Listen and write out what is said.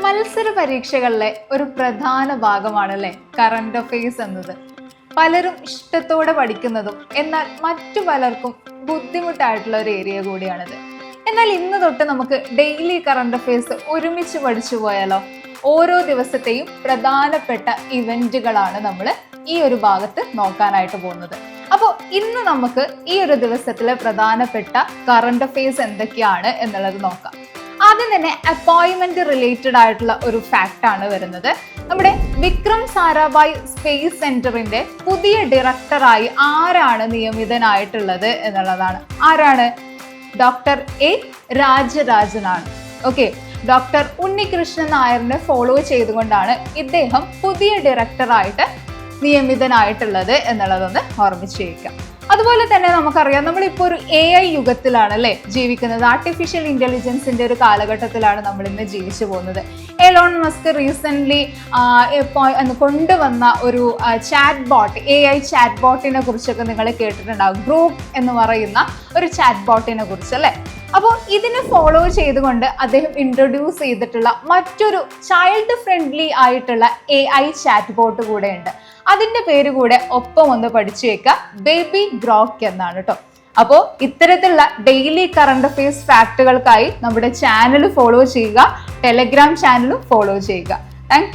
മത്സര പരീക്ഷകളിലെ ഒരു പ്രധാന ഭാഗമാണല്ലേ കറണ്ട് അഫെയർസ് എന്നത്. പലരും ഇഷ്ടത്തോടെ പഠിക്കുന്നതും എന്നാൽ മറ്റു പലർക്കും ബുദ്ധിമുട്ടായിട്ടുള്ള ഒരു ഏരിയ കൂടിയാണിത്. എന്നാൽ ഇന്ന് തൊട്ട് നമുക്ക് ഡെയിലി കറണ്ട് അഫെയർസ് ഒരുമിച്ച് പഠിച്ചു പോയാലോ? ഓരോ ദിവസത്തെയും പ്രധാനപ്പെട്ട ഇവന്റുകളാണ് നമ്മൾ ഈ ഒരു ഭാഗത്ത് നോക്കാനായിട്ട് പോകുന്നത്. അപ്പോൾ ഇന്ന് നമുക്ക് ഈ ഒരു ദിവസത്തിലെ പ്രധാനപ്പെട്ട കറണ്ട് അഫെയർസ് എന്തൊക്കെയാണ് എന്നുള്ളത് നോക്കാം. ആദ്യം തന്നെ അപ്പോയിന്റ്മെന്റ് റിലേറ്റഡ് ആയിട്ടുള്ള ഒരു ഫാക്റ്റ് ആണ് വരുന്നത്. നമ്മുടെ വിക്രം സാരാഭായ് സ്പേസ് സെന്ററിന്റെ പുതിയ ഡയറക്ടറായി ആരാണ് നിയമിതനായിട്ടുള്ളത് എന്നുള്ളതാണ്. ആരാണ്? ഡോക്ടർ എ രാജരാജനാണ്. ഓക്കെ, ഡോക്ടർ ഉണ്ണികൃഷ്ണൻ നായരിനെ ഫോളോ ചെയ്തുകൊണ്ടാണ് ഇദ്ദേഹം പുതിയ ഡയറക്ടറായിട്ട് നിയമിതനായിട്ടുള്ളത് എന്നുള്ളതൊന്ന് ഓർമ്മിച്ച് വയ്ക്കാം. അതുപോലെ തന്നെ നമുക്കറിയാം, നമ്മളിപ്പോൾ ഒരു AI യുഗത്തിലാണ് അല്ലേ ജീവിക്കുന്നത്. ആർട്ടിഫിഷ്യൽ ഇന്റലിജൻസിന്റെ ഒരു കാലഘട്ടത്തിലാണ് നമ്മൾ ഇന്ന് ജീവിച്ചു പോകുന്നത്. എലോൺ മസ്ക് റീസെന്റ് കൊണ്ടുവന്ന ഒരു ചാറ്റ് ബോട്ട്, AI ചാറ്റ് ബോട്ടിനെ കുറിച്ചൊക്കെ നിങ്ങൾ കേട്ടിട്ടുണ്ടാകും. ഗ്രൂപ്പ് എന്ന് പറയുന്ന ഒരു ചാറ്റ് ബോട്ടിനെ കുറിച്ച് അല്ലേ. അപ്പോൾ ഇതിനെ ഫോളോ ചെയ്തുകൊണ്ട് അദ്ദേഹം ഇൻട്രൊഡ്യൂസ് ചെയ്തിട്ടുള്ള മറ്റൊരു ചൈൽഡ് ഫ്രണ്ട്ലി ആയിട്ടുള്ള AI ചാറ്റ് ബോട്ട് കൂടെ ഉണ്ട്. അതിന്റെ പേര് കൂടെ ഒപ്പം ഒന്ന് പഠിച്ചു വെക്കുക, ബേബി ഗ്രോക്ക് എന്നാണ് കേട്ടോ. അപ്പോൾ ഇത്തരത്തിലുള്ള ഡെയിലി കറണ്ട് അഫെയർസ് ഫാക്റ്റുകൾക്കായി നമ്മുടെ ചാനൽ ഫോളോ ചെയ്യുക, ടെലഗ്രാം ചാനലും ഫോളോ ചെയ്യുക. താങ്ക്